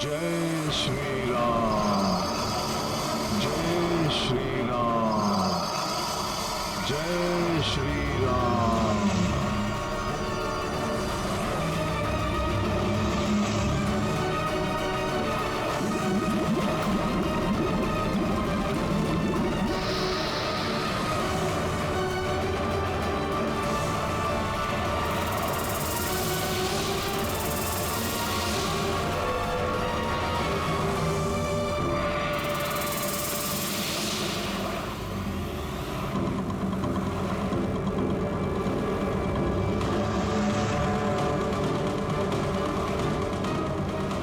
जय श्री राम, जय श्री राम, जय श्री राम।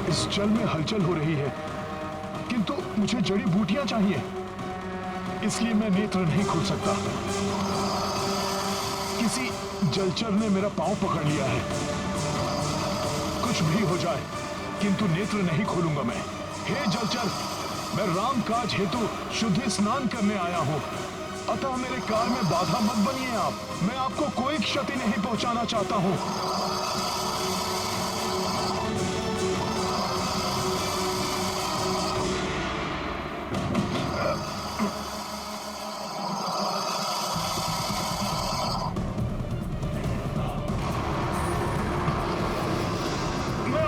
इस जल में हलचल हो रही है, किंतु मुझे जड़ी बूटियां चाहिए, इसलिए मैं नेत्र नहीं खोल सकता। किसी जलचर ने मेरा पांव पकड़ लिया है। कुछ भी हो जाए, किंतु नेत्र नहीं खोलूंगा मैं। हे जलचर, मैं राम काज हेतु शुद्धि स्नान करने आया हूं, अतः मेरे कार्य में बाधा मत बनिए आप। मैं आपको कोई क्षति नहीं पहुंचाना चाहता हूं।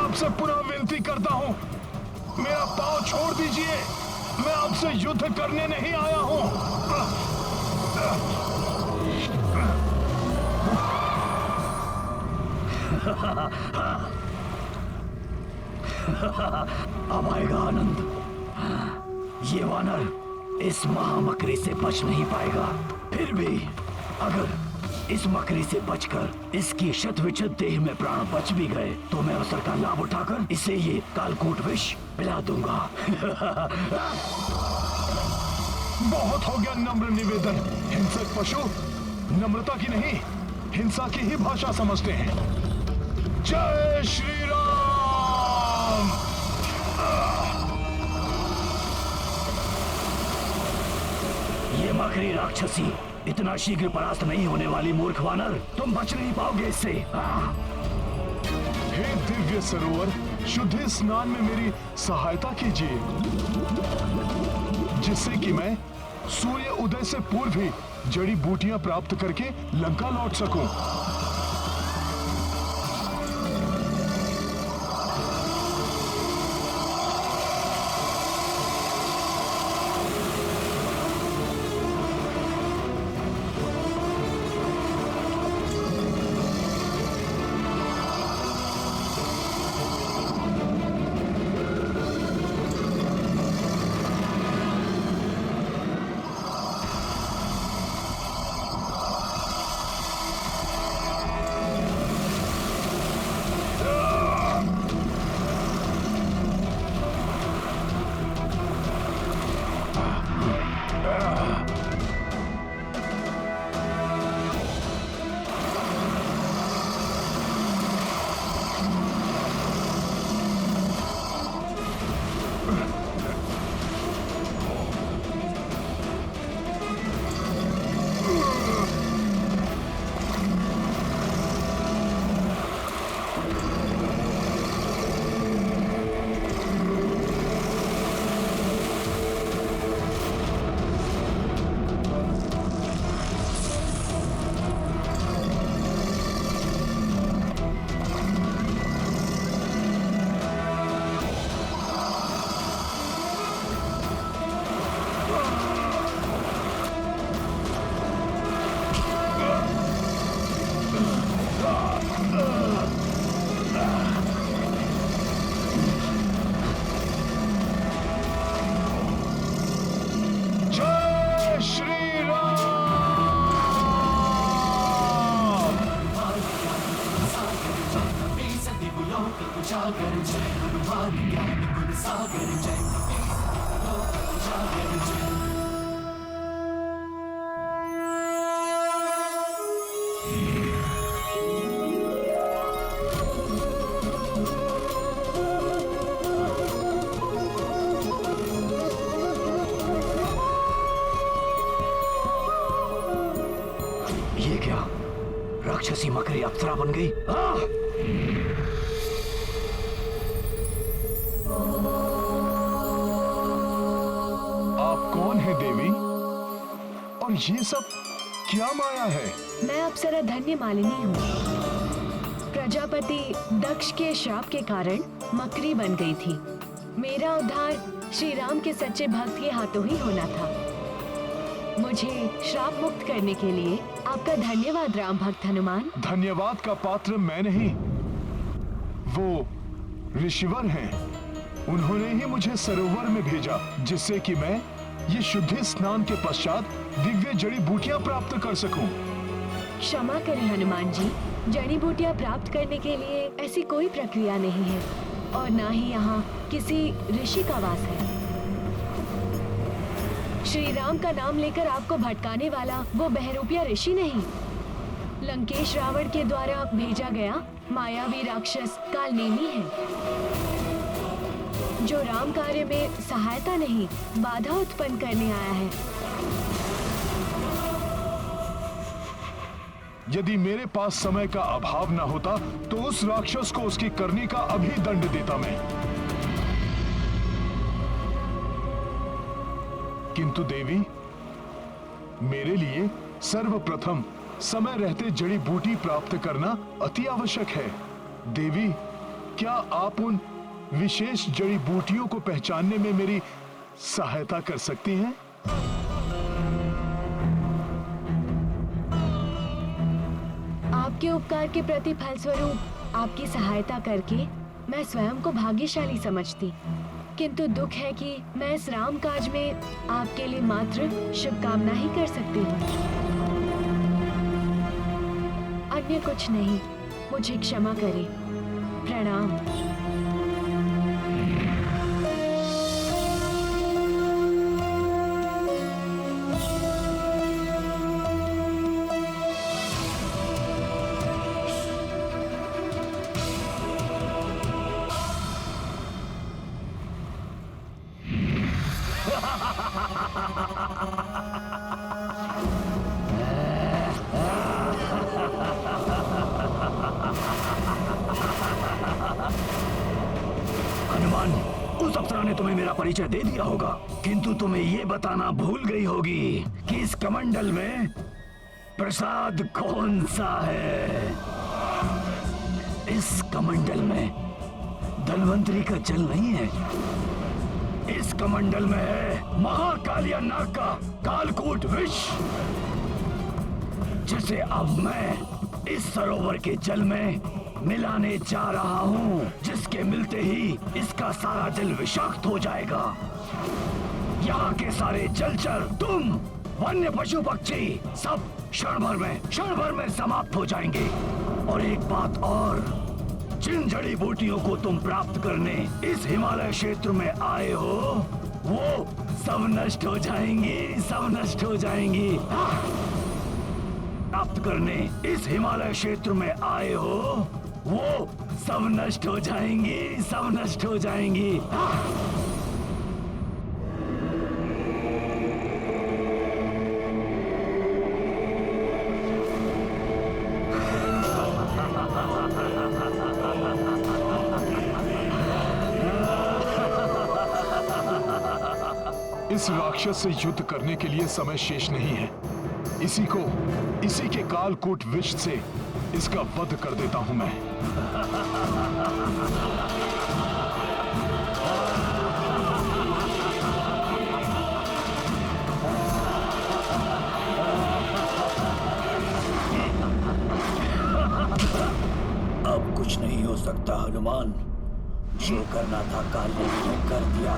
आपसे पुनः विनती करता हूं, मेरा पांव छोड़ दीजिए। मैं आपसे युद्ध करने नहीं आया हूं। अब आएगा आनंद। ये वानर इस महामकरी से बच नहीं पाएगा। फिर भी अगर इस मकरी से बचकर इसकी शतविच्छत देह में प्राण बच भी गए तो मैं अवसर का लाभ उठाकर इसे ये कालकूट विष पिला दूंगा। बहुत हो गया नम्र निवेदन। हिंसक पशु नम्रता की नहीं, हिंसा की ही भाषा समझते हैं। जय श्री राम। ये मकरी राक्षसी इतना शीघ्र परास्त नहीं होने वाली मूर्ख वानर, तुम बच नहीं पाओगे इससे। हे दिव्य सरोवर, शुद्धि स्नान में मेरी सहायता कीजिए, जिससे कि मैं सूर्य उदय से पूर्व ही जड़ी बूटियां प्राप्त करके लंका लौट सकूं। राक्षसी मकरी अप्सरा बन गई। और ये सब क्या माया है? मैं अप्सरा धन्य मालिनी हूँ। प्रजापति दक्ष के श्राप के कारण मकरी बन गई थी। मेरा उद्धार श्री राम के सच्चे भक्त के हाथों ही होना था। मुझे श्राप मुक्त करने के लिए आपका धन्यवाद राम भक्त हनुमान। धन्यवाद का पात्र मैं नहीं, वो ऋषिवर हैं। उन्होंने ही मुझे सरोवर में भेजा, जिससे कि मैं ये शुद्धि स्नान के पश्चात दिव्य जड़ी बूटियां प्राप्त कर सकूं। क्षमा करें हनुमान जी, जड़ी बूटियां प्राप्त करने के लिए ऐसी कोई प्रक्रिया नहीं है और ना ही यहाँ किसी ऋषि का वास है। श्री राम का नाम लेकर आपको भटकाने वाला वो बहरूपिया ऋषि नहीं, लंकेश रावण के द्वारा भेजा गया मायावी राक्षस कालनेमी है, जो राम कार्य में सहायता नहीं बाधा उत्पन्न करने आया है। यदि मेरे पास समय का अभाव न होता तो उस राक्षस को उसकी करनी का अभी दंड देता मैं। किंतु देवी, मेरे लिए सर्वप्रथम समय रहते जड़ी बूटी प्राप्त करना अति आवश्यक है। देवी, क्या आप उन विशेष जड़ी बूटियों को पहचानने में मेरी सहायता कर सकती हैं? आपके उपकार के प्रति फलस्वरूप आपकी सहायता करके मैं स्वयं को भाग्यशाली समझती, किंतु दुख है कि मैं इस राम काज में आपके लिए मात्र शुभकामना ही कर सकती हूँ, अन्य कुछ नहीं। मुझे क्षमा करें। प्रणाम। हनुमान, उस अप्सरा ने तुम्हें मेरा परिचय दे दिया होगा, किंतु तुम्हें ये बताना भूल गई होगी कि इस कमंडल में प्रसाद कौन सा है। इस कमंडल में धन्वंतरी का जल नहीं है, इस कमंडल में है महाकालिया नाग का कालकूट विष, जिसे अब मैं इस सरोवर के जल में मिलाने जा रहा हूँ, जिसके मिलते ही इसका सारा जल विषाक्त हो जाएगा। यहाँ के सारे जलचर, तुम, वन्य पशु पक्षी सब क्षण भर में समाप्त हो जाएंगे। और एक बात और, जिन जड़ी बूटियों को तुम प्राप्त करने इस हिमालय क्षेत्र में आए हो, वो सब नष्ट हो जाएंगी, सब नष्ट हो जाएंगी। प्राप्त करने इस हिमालय क्षेत्र में आए हो, वो सब नष्ट हो जाएंगी, सब नष्ट हो जाएंगी। इस राक्षस से युद्ध करने के लिए समय शेष नहीं है। इसी के कालकूट विष से इसका वध कर देता हूं मैं। अब कुछ नहीं हो सकता हनुमान, जो करना था काल ने कर दिया।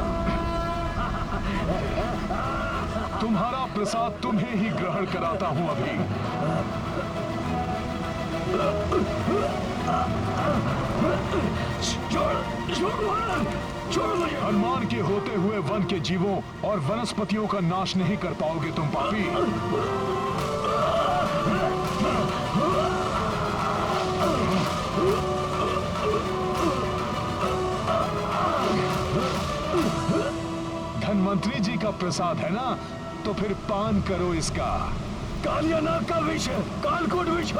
तुम्हारा प्रसाद तुम्हें ही ग्रहण कराता हूं अभी। हनुमान के होते हुए वन के जीवों और वनस्पतियों का नाश नहीं कर पाओगे तुम पापी। धन्वंतरी जी का प्रसाद है ना, तो फिर पान करो इसका। कालिया नाग का विष, कालकूट विष।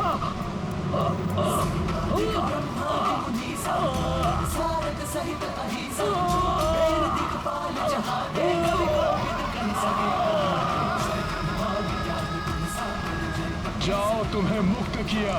तुम्हें मुक्त किया।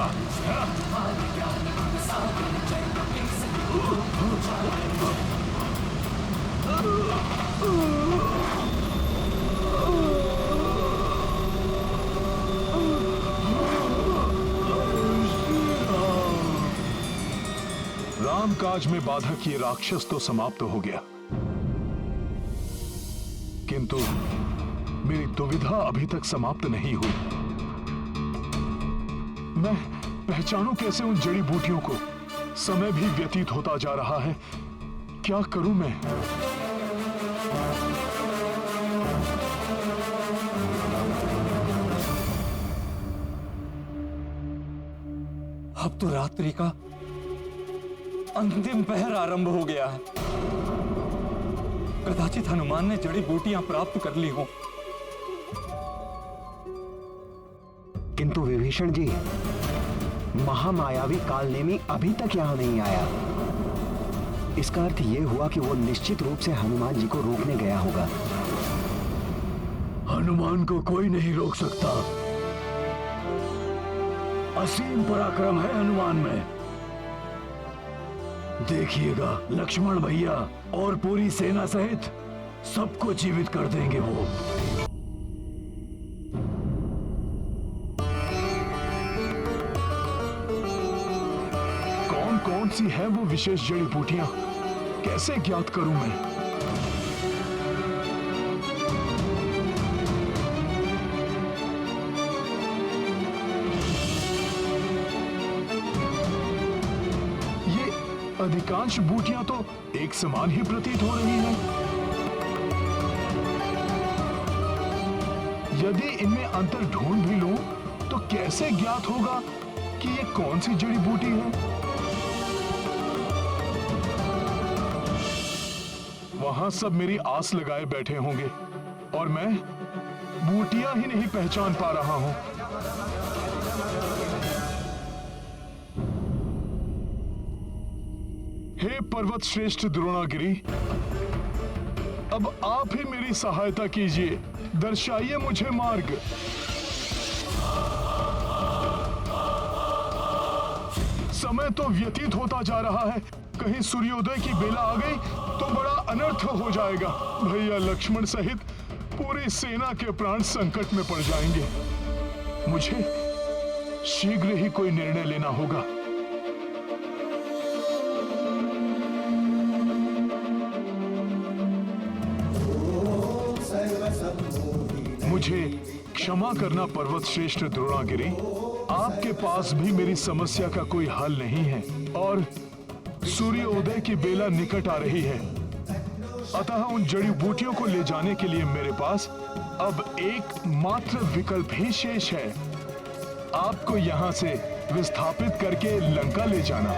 रामकाज में बाधा किए राक्षस तो समाप्त हो गया, किंतु मेरी दुविधा अभी तक समाप्त नहीं हुई। मैं पहचानूं कैसे उन जड़ी बूटियों को? समय भी व्यतीत होता जा रहा है, क्या करूं मैं? अब तो रात्रि का अंतिम पहर आरंभ हो गया है। कदाचित हनुमान ने जड़ी बूटियां प्राप्त कर ली हो। किंतु विभीषण जी, महामायावी कालनेमी अभी तक यहां नहीं आया। इसका अर्थ यह हुआ कि वो निश्चित रूप से हनुमान जी को रोकने गया होगा। हनुमान को कोई नहीं रोक सकता। असीम पराक्रम है हनुमान में। देखिएगा, लक्ष्मण भैया और पूरी सेना सहित सबको जीवित कर देंगे वो। कौन कौन सी है वो विशेष जड़ी बूटियां, कैसे ज्ञात करूं मैं? अधिकांश बूटियां तो एक समान ही प्रतीत हो रही हैं। यदि इनमें अंतर ढूंढ भी लूं, तो कैसे ज्ञात होगा कि ये कौन सी जड़ी बूटी है? वहां सब मेरी आस लगाए बैठे होंगे और मैं बूटियां ही नहीं पहचान पा रहा हूं। हे पर्वत श्रेष्ठ द्रोणागिरी, अब आप ही मेरी सहायता कीजिए, दर्शाइए मुझे मार्ग। समय तो व्यतीत होता जा रहा है, कहीं सूर्योदय की बेला आ गई तो बड़ा अनर्थ हो जाएगा। भैया लक्ष्मण सहित पूरी सेना के प्राण संकट में पड़ जाएंगे। मुझे शीघ्र ही कोई निर्णय लेना होगा। मुझे क्षमा करना पर्वत श्रेष्ठ द्रोणागिरी, आपके पास भी मेरी समस्या का कोई हल नहीं है और सूर्योदय की बेला निकट आ रही है। अतः उन जड़ी बूटियों को ले जाने के लिए मेरे पास अब एक मात्र विकल्प ही शेष है, आपको यहां से विस्थापित करके लंका ले जाना।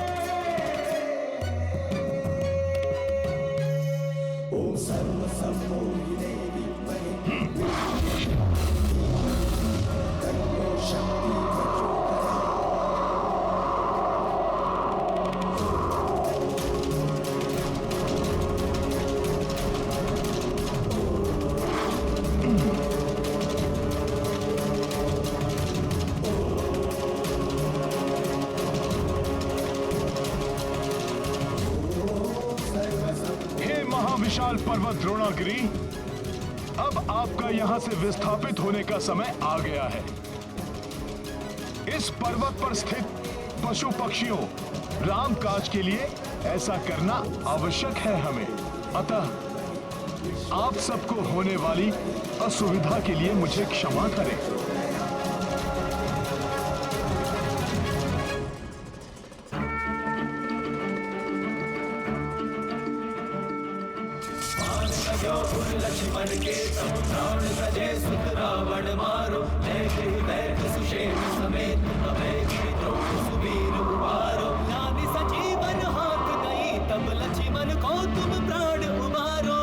विशाल पर्वत द्रोणागिरी, अब आपका यहां से विस्थापित होने का समय आ गया है। इस पर्वत पर स्थित पशु पक्षियों रामकाज के लिए ऐसा करना आवश्यक है हमें। अतः आप सबको होने वाली असुविधा के लिए मुझे क्षमा करें। लक्ष्मण के तब प्राण सजे सुत रावण मारो, लेके बैठ सुषेण समेत अभय गिरिद्रोह सुवीर उबारो। नाभि सजीवन हाथ गई तब लक्ष्मण को तुम प्राण उबारो।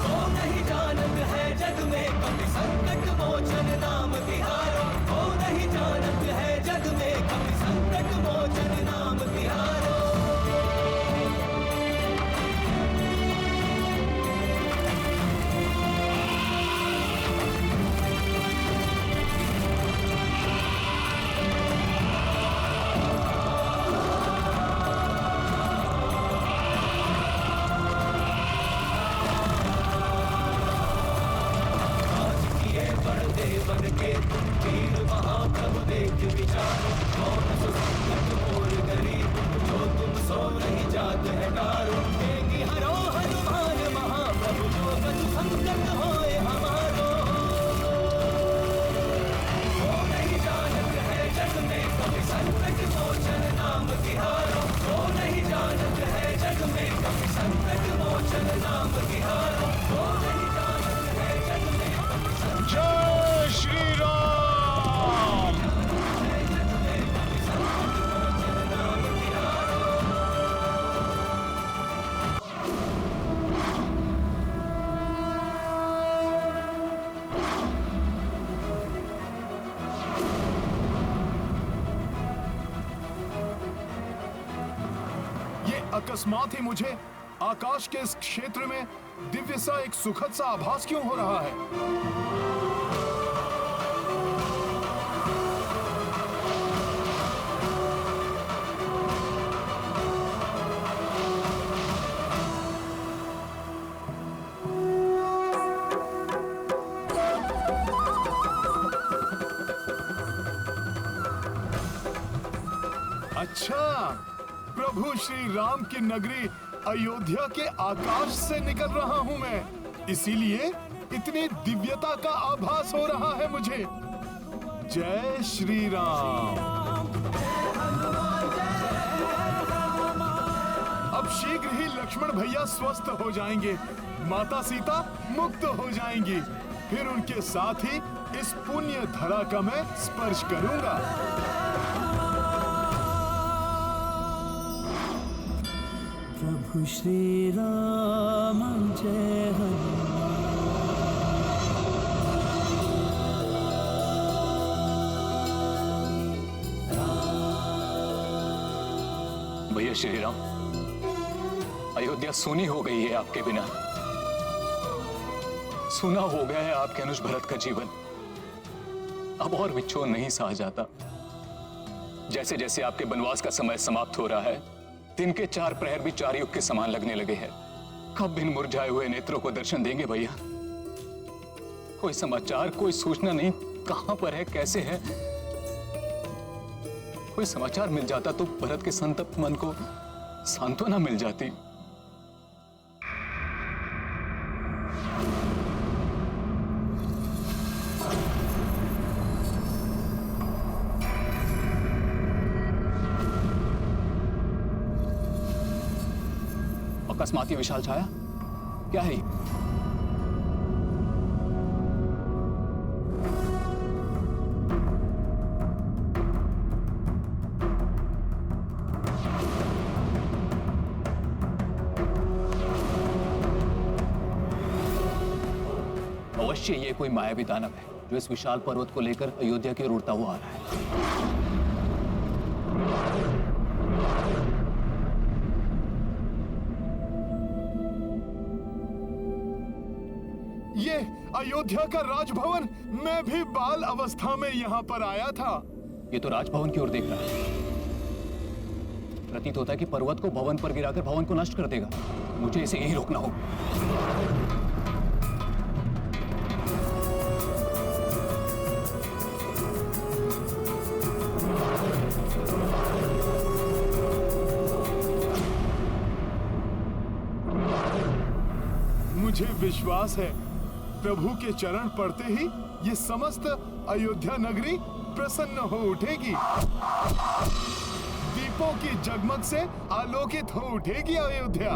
तो नहीं जानत है जग में कभी संकट मोचन नाम तिहारो। तो नहीं जानत है जग में कभी संकट मोचन नाम तिहारो। तिहारो, वो नहीं जानत है जग में कभी संकट मोचन नाम तिहारो, वो नहीं जानत है जग में कभी संकट जय श्री राम। ये अकस्मात ही मुझे आकाश के इस क्षेत्र में दिव्य सा एक सुखद सा आभास क्यों हो रहा है? अच्छा, प्रभु श्री राम की नगरी अयोध्या के आकाश से निकल रहा हूं मैं, इसीलिए इतनी दिव्यता का आभास हो रहा है मुझे। जय श्री राम। अब शीघ्र ही लक्ष्मण भैया स्वस्थ हो जाएंगे, माता सीता मुक्त हो जाएंगी, फिर उनके साथ ही इस पुण्य धरा का मैं स्पर्श करूंगा। प्रभु श्री राम जय भैया श्री राम, अयोध्या सूनी हो गई है आपके बिना। सूना हो गया है आपके अनुज भरत का जीवन। अब और विच्छोर नहीं सहा जाता। जैसे जैसे आपके वनवास का समय समाप्त हो रहा है, दिन के 4 प्रहर भी 4 युग के समान लगने लगे हैं। कब इन मुरझाए हुए नेत्रों को दर्शन देंगे भैया? कोई समाचार, कोई सूचना नहीं, कहां पर है, कैसे है? कोई समाचार मिल जाता तो भरत के संतप्त मन को सांत्वना मिल जाती। अकस्मात ये विशाल छाया क्या है? अवश्य ये कोई मायावी दानव है जो इस विशाल पर्वत को लेकर अयोध्या की ओर उड़ता हुआ आ रहा है। ये अयोध्या का राजभवन, मैं भी बाल अवस्था में यहाँ पर आया था। ये तो राजभवन की ओर देख रहा है। प्रतीत होता है कि पर्वत को भवन पर गिराकर भवन को नष्ट कर देगा। मुझे इसे यही रोकना होगा। मुझे विश्वास है प्रभु के चरण पड़ते ही ये समस्त अयोध्या नगरी प्रसन्न हो उठेगी, दीपों की जगमग से आलोकित हो उठेगी अयोध्या।